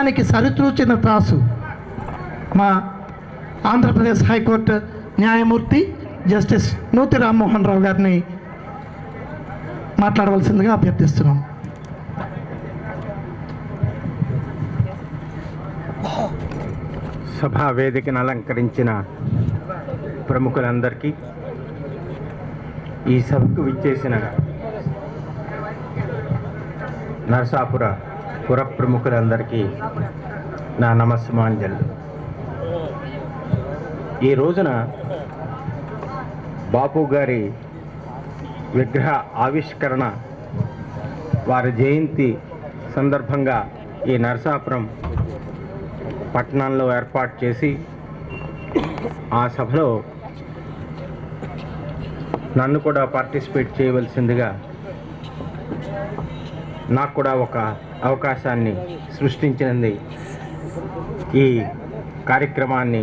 దానికి సరితూచిన త్రాసు మా ఆంధ్రప్రదేశ్ హైకోర్టు న్యాయమూర్తి జస్టిస్ నూతి రామ్మోహన్ రావు గారిని మాట్లాడవలసిందిగా అభ్యర్థిస్తున్నాం. సభా వేదికను అలంకరించిన ప్రముఖులందరికీ, ఈ సభకు విచ్చేసిన నరసాపుర పుర ప్రముఖులందరికీ నా నమస్సుమాంజలు. ఈ రోజున బాపు గారి విగ్రహ ఆవిష్కరణ వారి జయంతి సందర్భంగా ఈ నరసాపురం పట్టణంలో ఏర్పాటు చేసి ఆ సభలో నన్ను కూడా పార్టిసిపేట్ చేయవలసిందిగా నాకు కూడా ఒక అవకాశాన్ని సృష్టించినది ఈ కార్యక్రమాన్ని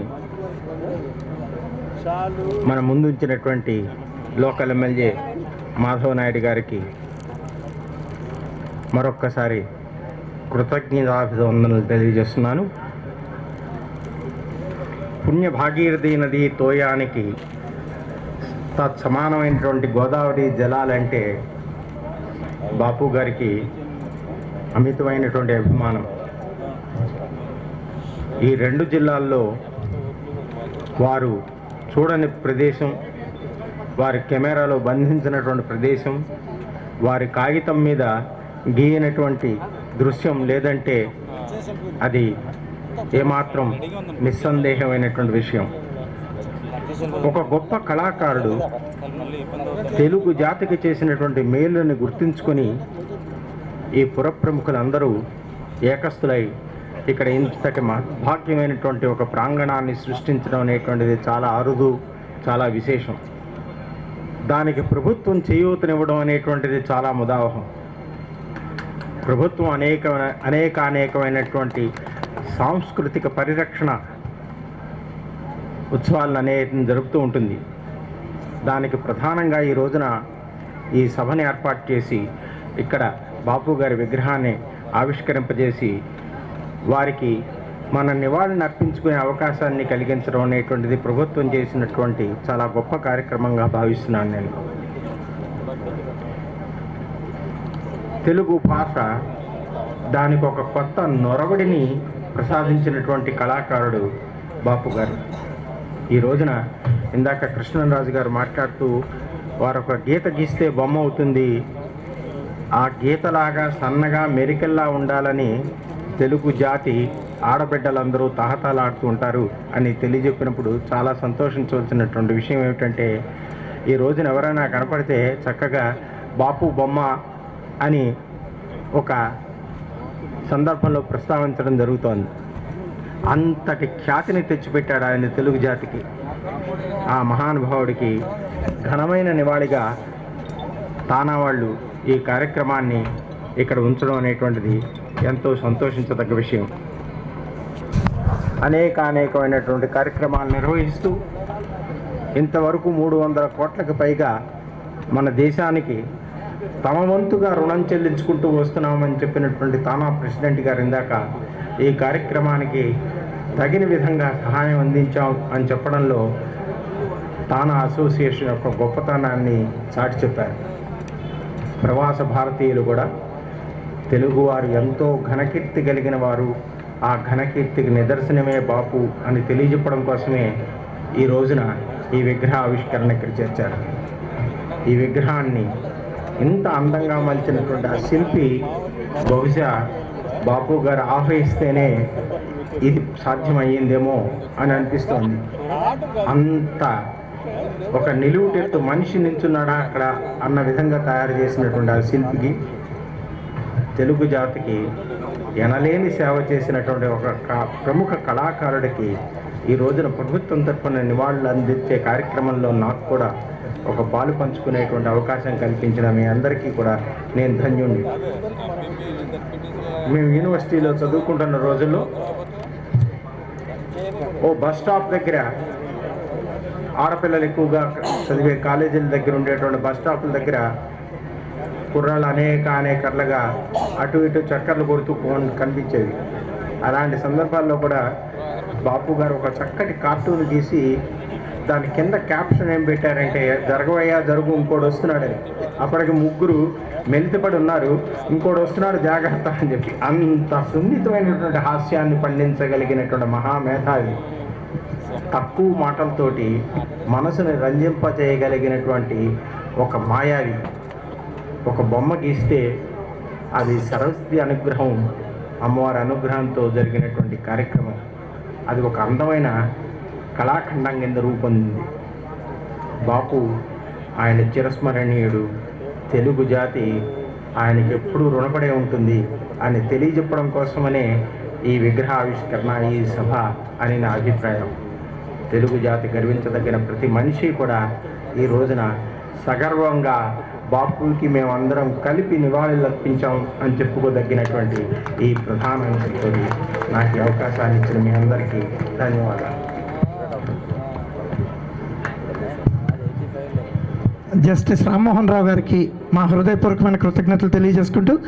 మన ముందుంచినటువంటి లోకల్ ఎమ్మెల్యే మాధవ నాయుడు గారికి మరొక్కసారి కృతజ్ఞతాభివందనలు తెలియజేస్తున్నాను. పుణ్య భాగీరథి నది తోయానికి తత్సమానమైనటువంటి గోదావరి జలాలంటే బాపు గారికి అమితమైనటువంటి అభిమానం. ఈ రెండు జిల్లాల్లో వారు చూడని ప్రదేశం, వారి కెమెరాలో బంధించినటువంటి ప్రదేశం, వారి కాగితం మీద గీయనటువంటి దృశ్యం లేదంటే అది ఏమాత్రం నిస్సందేహమైనటువంటి విషయం. ఒక గొప్ప కళాకారుడు తెలుగు జాతికి చేసినటువంటి మేలుని గుర్తించుకొని ఈ పుర ప్రముఖులందరూ ఏకస్తులై ఇక్కడ ఇంతటి భాగ్యమైనటువంటి ఒక ప్రాంగణాన్ని సృష్టించడం అనేటువంటిది చాలా అరుదు, చాలా విశేషం. దానికి ప్రభుత్వం చేయూతనివ్వడం అనేటువంటిది చాలా ముదావహం. ప్రభుత్వం అనేకమైనటువంటి సాంస్కృతిక పరిరక్షణ ఉత్సవాలను అనేకం జరుపుతూ ఉంటుంది. దానికి ప్రధానంగా ఈ రోజున ఈ సభని ఏర్పాటు చేసి ఇక్కడ బాపు గారి విగ్రహాన్ని ఆవిష్కరింపజేసి వారికి మన నివాళిని అర్పించుకునే అవకాశాన్ని కలిగించడం అనేటువంటిది ప్రభుత్వం చేసినటువంటి చాలా గొప్ప కార్యక్రమంగా భావిస్తున్నాను నేను. తెలుగు భాష దానికి ఒక కొత్త నొరవడిని ప్రసాదించినటువంటి కళాకారుడు బాపు గారు. ఈ రోజున ఇందాక కృష్ణరాజు గారు మాట్లాడుతూ వారు ఒక గీత గీస్తే బొమ్మ అవుతుంది, ఆ గీతలాగా సన్నగా మెరికల్లా ఉండాలని తెలుగు జాతి ఆడబిడ్డలందరూ తహతలాడుతూ ఉంటారు అని తెలియజెప్పినప్పుడు చాలా సంతోషించవలసినటువంటి విషయం ఏమిటంటే, ఈ రోజున ఎవరైనా కనపడితే చక్కగా బాపు బొమ్మ అని ఒక సందర్భంలో ప్రస్తావించడం జరుగుతోంది. అంతటి ఖ్యాతిని తెచ్చిపెట్టాడు ఆయన తెలుగు జాతికి. ఆ మహానుభావుడికి ఘనమైన నివాళిగా తానా వాళ్ళు ఈ కార్యక్రమాన్ని ఇక్కడ ఉంచడం అనేటువంటిది ఎంతో సంతోషించదగ్గ విషయం. అనేకమైనటువంటి కార్యక్రమాలు నిర్వహిస్తూ ఇంతవరకు 300 కోట్లకు పైగా మన దేశానికి తమ వంతుగా రుణం చెల్లించుకుంటూ వస్తున్నామని చెప్పినటువంటి తానా ప్రెసిడెంట్ గారు ఇందాక ఈ కార్యక్రమానికి తగిన విధంగా సహాయం అందించాం అని చెప్పడంలో తానా అసోసియేషన్ యొక్క గొప్పతనాన్ని చాటి చెప్పారు. ప్రవాస భారతీయులు కూడా తెలుగువారు ఎంతో ఘనకీర్తి కలిగిన వారు, ఆ ఘనకీర్తికి నిదర్శనమే బాపు అని తెలియజెప్పడం కోసమే ఈ రోజున ఈ విగ్రహ ఆవిష్కరణ ఇక్కడ చేర్చారు. ఈ విగ్రహాన్ని ఇంత అందంగా మలిచినటువంటి ఆ శిల్పి బహుశా బాపు గారు ఆహ్వానిస్తేనే ఇది సాధ్యమయ్యిందేమో అని అనిపిస్తోంది. అంత ఒక నిలువుటెత్తు మనిషి నిల్చున్నాడా అక్కడ అన్న విధంగా తయారు చేసినటువంటి ఆ శిల్పికి, తెలుగు జాతికి ఎనలేని సేవ చేసినటువంటి ఒక ప్రముఖ కళాకారుడికి ఈ రోజున ప్రభుత్వం తరఫున నివాళులు అందించే కార్యక్రమంలో నాకు కూడా ఒక పాలు పంచుకునేటువంటి అవకాశం కల్పించిన మీ అందరికీ కూడా నేను ధన్యుణ్ణి. మేము యూనివర్సిటీలో చదువుకుంటున్న రోజుల్లో ఓ బస్ స్టాప్ దగ్గర ఆడపిల్లలు ఎక్కువగా చదివే కాలేజీల దగ్గర ఉండేటువంటి బస్ స్టాపుల దగ్గర కుర్రాళ్ళు అనేకర్లుగా అటు ఇటు చక్కర్లు కొడుతూ కనిపించేవి. అలాంటి సందర్భాల్లో కూడా బాపు గారు ఒక చక్కటి కార్టూన్ గీసి దాని కింద క్యాప్షన్ ఏం పెట్టారంటే, జరగవయ్యా జరుగు, ఇంకోటి వస్తున్నాడని. అప్పటికి ముగ్గురు మెలితిపడి ఉన్నారు, ఇంకోటి వస్తున్నాడు జాగ్రత్త అని చెప్పి. అంత సున్నితమైనటువంటి హాస్యాన్ని పండించగలిగినటువంటి మహామేధావి, తక్కువ మాటలతోటి మనసుని రంజింపజేయగలిగినటువంటి ఒక మాయావి. ఒక బొమ్మ గీస్తే అది సరస్వతి అనుగ్రహం, అమ్మవారి అనుగ్రహంతో జరిగినటువంటి కార్యక్రమం. అది ఒక అందమైన కళాఖండం కింద రూపొందింది. బాపు ఆయన చిరస్మరణీయుడు. తెలుగు జాతి ఆయనకి ఎప్పుడూ రుణపడే ఉంటుంది అని తెలియజెప్పడం కోసమనే ఈ విగ్రహ ఆవిష్కరణ, ఈ సభ అని నా అభిప్రాయం. తెలుగు జాతి గర్వించదగిన ప్రతి మనిషి కూడా ఈ రోజున సగర్వంగా బాపుకి మేమందరం కలిపి నివాళులర్పించాం అని చెప్పుకోదగినటువంటి ఈ ప్రధాన అంశంతో నాకు ఈ అవకాశాన్ని ఇచ్చిన మీ అందరికీ ధన్యవాదాలు. జస్టిస్ రామ్మోహన్ రావు గారికి మా హృదయపూర్వకమైన కృతజ్ఞతలు తెలియజేసుకుంటూ